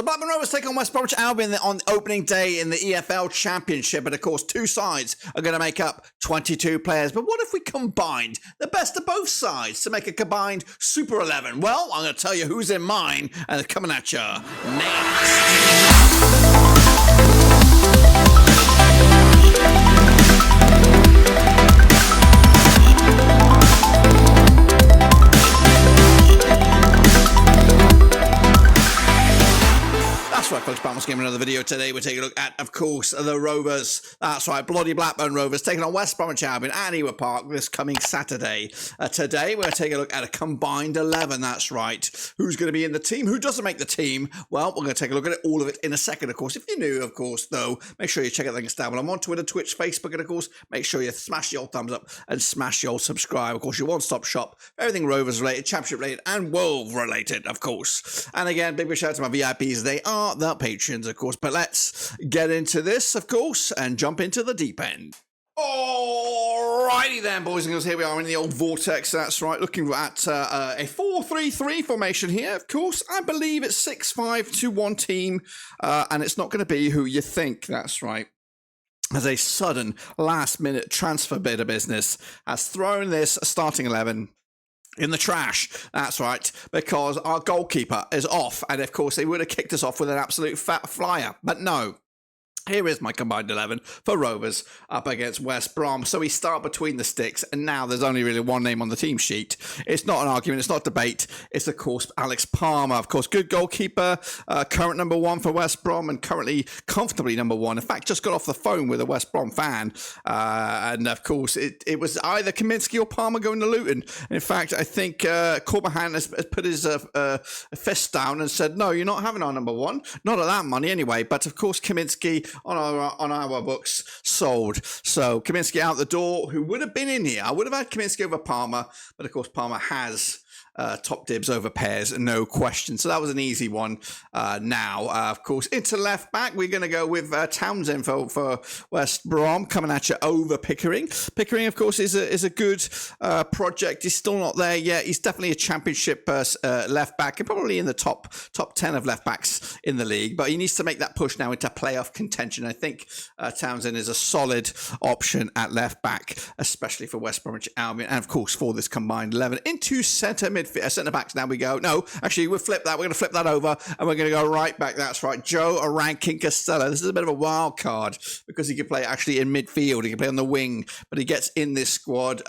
The BLACKBURN Rovers take on West Bromwich Albion on opening day in the EFL Championship, and of course, two sides are going to make up 22 players. But what if we combined the best of both sides to make a combined Super 11? Well, I'm going to tell you who's in mine, and they're coming at you next. That's right, folks, Bram's Game, another video today. We're taking a look at, of course, the Rovers. That's right, bloody BLACKBURN Rovers taking on West Bromwich Albion at Ewood Park this coming Saturday. Today, we're taking a look at a combined 11, that's right. Who's going to be in the team? Who doesn't make the team? Well, we're going to take a look at it, all of it in a second, of course. If you're new, of course, though, make sure you check out the links down below. I'm on Twitter, Twitch, Facebook, and, of course, make sure you smash your thumbs up and smash your subscribe. Of course, your one-stop shop, everything Rovers related, Championship related, and World related, of course. And again, big shout out to my VIPs. They are the patrons, of course. But let's get into this, of course, and jump into the deep end. Alrighty then, boys and girls, here we are in the old Vortex, that's right, looking at a 4-3-3 formation here, of course. I believe it's 6-5-2-1 team, and it's not going to be who you think, that's right. As a sudden last-minute transfer bit of business has thrown this starting 11 in the trash, that's right, because our goalkeeper is off, and of course they would have kicked us off with an absolute fat flyer, but no. Here is my combined 11 for Rovers up against West Brom. So we start between the sticks, and now there's only really one name on the team sheet. It's not an argument, it's not debate. It's, of course, Alex Palmer. Of course, good goalkeeper, current number one for West Brom, and currently comfortably number one. In fact, just got off the phone with a West Brom fan. And, of course, it was either Kaminsky or Palmer going to Luton. And in fact, I think Cormahan has put his fist down and said, no, you're not having our number one. Not at that money anyway. But, of course, Kaminsky on our books sold. So Kaminsky out the door, who would have been in here. I would have had Kaminsky over Palmer, but of course Palmer has top dibs over pairs, no question. So that was an easy one. Now, of course, into left back, we're going to go with Townsend for West Brom, coming at you over Pickering. Pickering, of course, is a good project. He's still not there yet. He's definitely a championship left back, and probably in the top 10 of left backs in the league. But he needs to make that push now into playoff contention. I think Townsend is a solid option at left back, especially for West Bromwich Albion, and of course for this combined 11 into centre backs. Now we go. No, actually, we'll flip that. We're going to flip that over, and we're going to go right back. That's right. Joe Rankin-Costello. This is a bit of a wild card because he can play actually in midfield. He can play on the wing, but he gets in this squad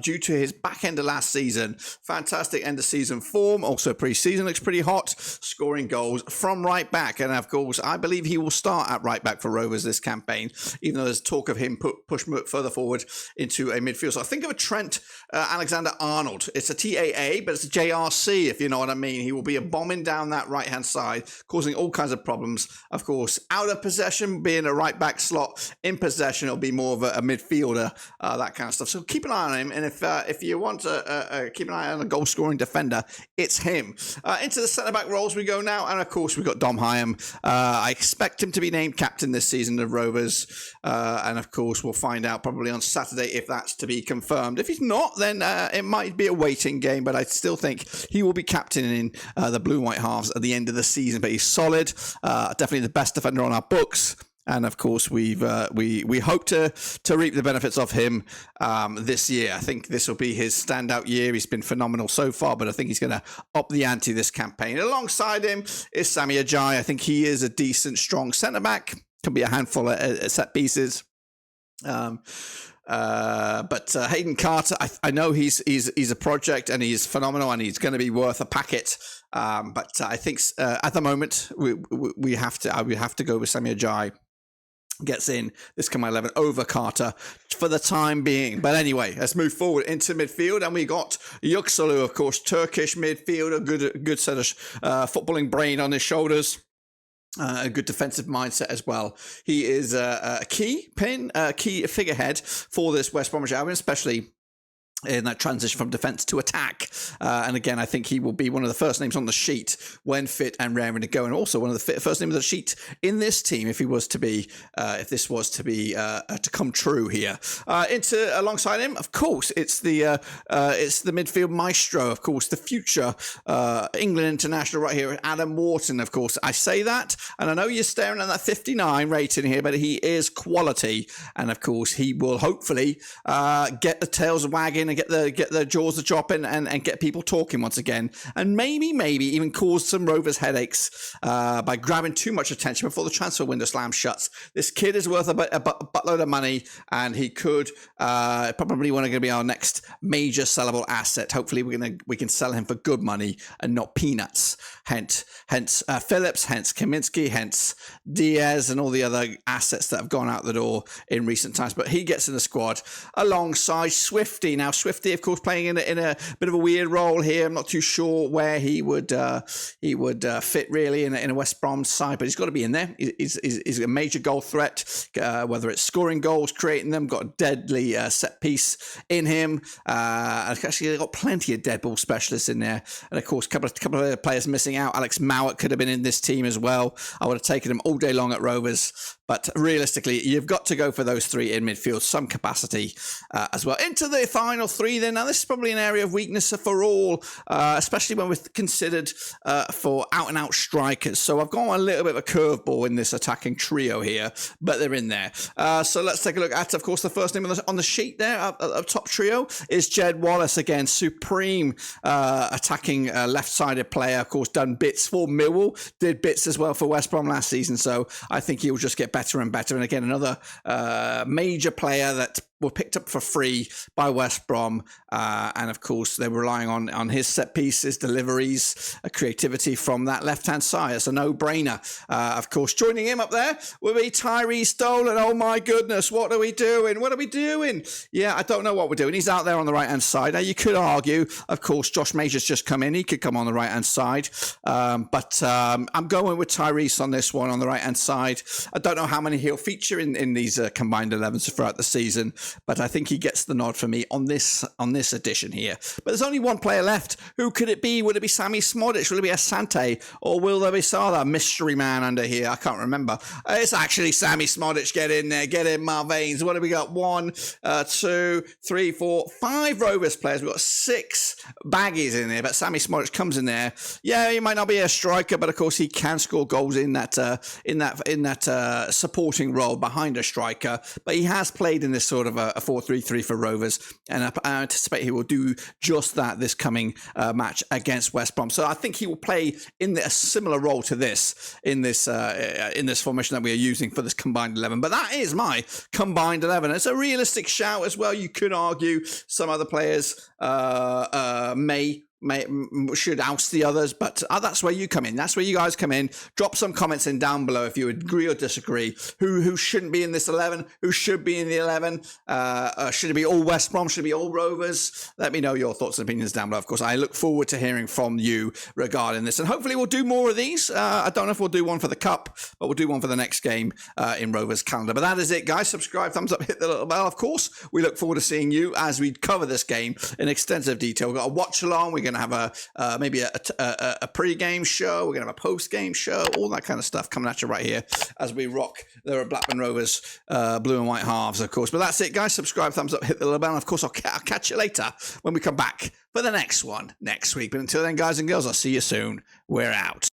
due to his back end of last season. Fantastic end of season form. Also pre-season looks pretty hot, scoring goals from right back. And of course, I believe he will start at right back for Rovers this campaign, even though there's talk of him push further forward into a midfield. So I think of a Trent Alexander-Arnold. It's a TAA, but it's a JRC, if you know what I mean. He will be a bombing down that right-hand side, causing all kinds of problems. Of course, out of possession, being a right-back slot. In possession, it'll be more of a midfielder, that kind of stuff. So keep an eye on him, and if you want to keep an eye on a goal-scoring defender, it's him. Into the centre-back roles we go now, and of course, we've got Dom Hyam. I expect him to be named captain this season of Rovers, and of course, we'll find out probably on Saturday if that's to be confirmed. If he's not, then it might be a waiting game, but I still think he will be captaining the Blue and White Halves at the end of the season. But he's solid, definitely the best defender on our books. And of course, we hope to reap the benefits of him this year. I think this will be his standout year. He's been phenomenal so far, but I think he's going to up the ante this campaign. Alongside him is Sami Ajayi. I think he is a decent, strong centre back. Can be a handful at set pieces. But Hayden Carter, I know he's a project and he's phenomenal and he's going to be worth a packet. But I think at the moment we have to go with Sami Ajayi. Gets in this combined 11 over Carter for the time being. But anyway, let's move forward into midfield, and we got Yüksel, of course, Turkish midfielder, good set of footballing brain on his shoulders. A good defensive mindset as well. He is a key figurehead for this West Bromwich Albion, especially in that transition from defense to attack. And again, I think he will be one of the first names on the sheet when fit and raring to go, and also one of the first names on the sheet in this team if he was to be, if this was to be to come true here. Alongside him, of course, it's the midfield maestro, of course, the future England international right here, Adam Wharton. Of course, I say that, and I know you're staring at that 59 rating here, but he is quality, and of course, he will hopefully get the tails wagging and get the jaws a dropping and get people talking once again, and maybe even cause some Rovers headaches by grabbing too much attention before the transfer window slams shuts. This kid is worth a buttload of money, and he could probably going to be our next major sellable asset. Hopefully we can sell him for good money and not peanuts. Hence Phillips, hence Kaminsky, hence Diaz, and all the other assets that have gone out the door in recent times. But he gets in the squad alongside Swifty. Now Swifty, of course, playing in a bit of a weird role here. I'm not too sure where he would fit really in a West Brom side, but he's got to be in there. He's a major goal threat, whether it's scoring goals, creating them. Got a deadly set piece in him. Actually, they've got plenty of dead ball specialists in there, and of course, a couple of other players missing out. Alex Mowat could have been in this team as well. I would have taken him all day long at Rovers. But realistically, you've got to go for those three in midfield, some capacity as well. Into the final three then. Now, this is probably an area of weakness for all, especially when we're considered for out-and-out strikers. So I've gone a little bit of a curveball in this attacking trio here, but they're in there. So let's take a look at, of course, the first name on the sheet there, up top trio, is Jed Wallace. Again, supreme attacking left-sided player. Of course, done bits for Millwall, did bits as well for West Brom last season. So I think he'll just get better and better. And again, another major player that were picked up for free by West Brom, and of course they were relying on his set pieces, deliveries, creativity from that left-hand side. It's a no-brainer. Of course, joining him up there will be Tyree Stolen. Oh my goodness, what are we doing? Yeah, I don't know what we're doing. He's out there on the right-hand side. Now, you could argue, of course, Josh Major's just come in. He could come on the right-hand side, but I'm going with Tyrese on this one on the right-hand side. I don't know how many he'll feature in these combined 11s throughout the season, but I think he gets the nod for me on this edition here. But there's only one player left. Who could it be? Would it be Sammy Smodic? Will it be Asante? Or will there be some other mystery man under here? I can't remember. It's actually Sammy Smodic. Get in there. Get in my veins. What have we got? 1, 2, 3, 4, 5 Rovers players. We've got 6 baggies in there, but Sammy Smodic comes in there. Yeah, he might not be a striker, but of course he can score goals in that supporting role behind a striker. But he has played in this sort of a 4-3-3 for Rovers, and I anticipate he will do just that this coming match against West Brom. So I think he will play in a similar role to this in this formation that we are using for this combined 11. But that is my combined 11. It's a realistic shout as well. You could argue some other players should oust the others, but that's where you come in. That's where you guys come in. Drop some comments in down below if you agree or disagree. Who shouldn't be in this 11? Who should be in the 11? Should it be all West Brom? Should it be all Rovers? Let me know your thoughts and opinions down below. Of course, I look forward to hearing from you regarding this, and hopefully we'll do more of these. I don't know if we'll do one for the Cup, but we'll do one for the next game in Rovers calendar. But that is it, guys. Subscribe, thumbs up, hit the little bell. Of course, we look forward to seeing you as we cover this game in extensive detail. We've got a watch along. We're going to have maybe a pre-game show. We're going to have a post-game show, all that kind of stuff coming at you right here as we rock the BLACKBURN Rovers blue and white halves, of course. But that's it, guys. Subscribe, thumbs up, hit the little bell. And of course, I'll catch you later when we come back for the next one next week. But until then, guys and girls, I'll see you soon. We're out.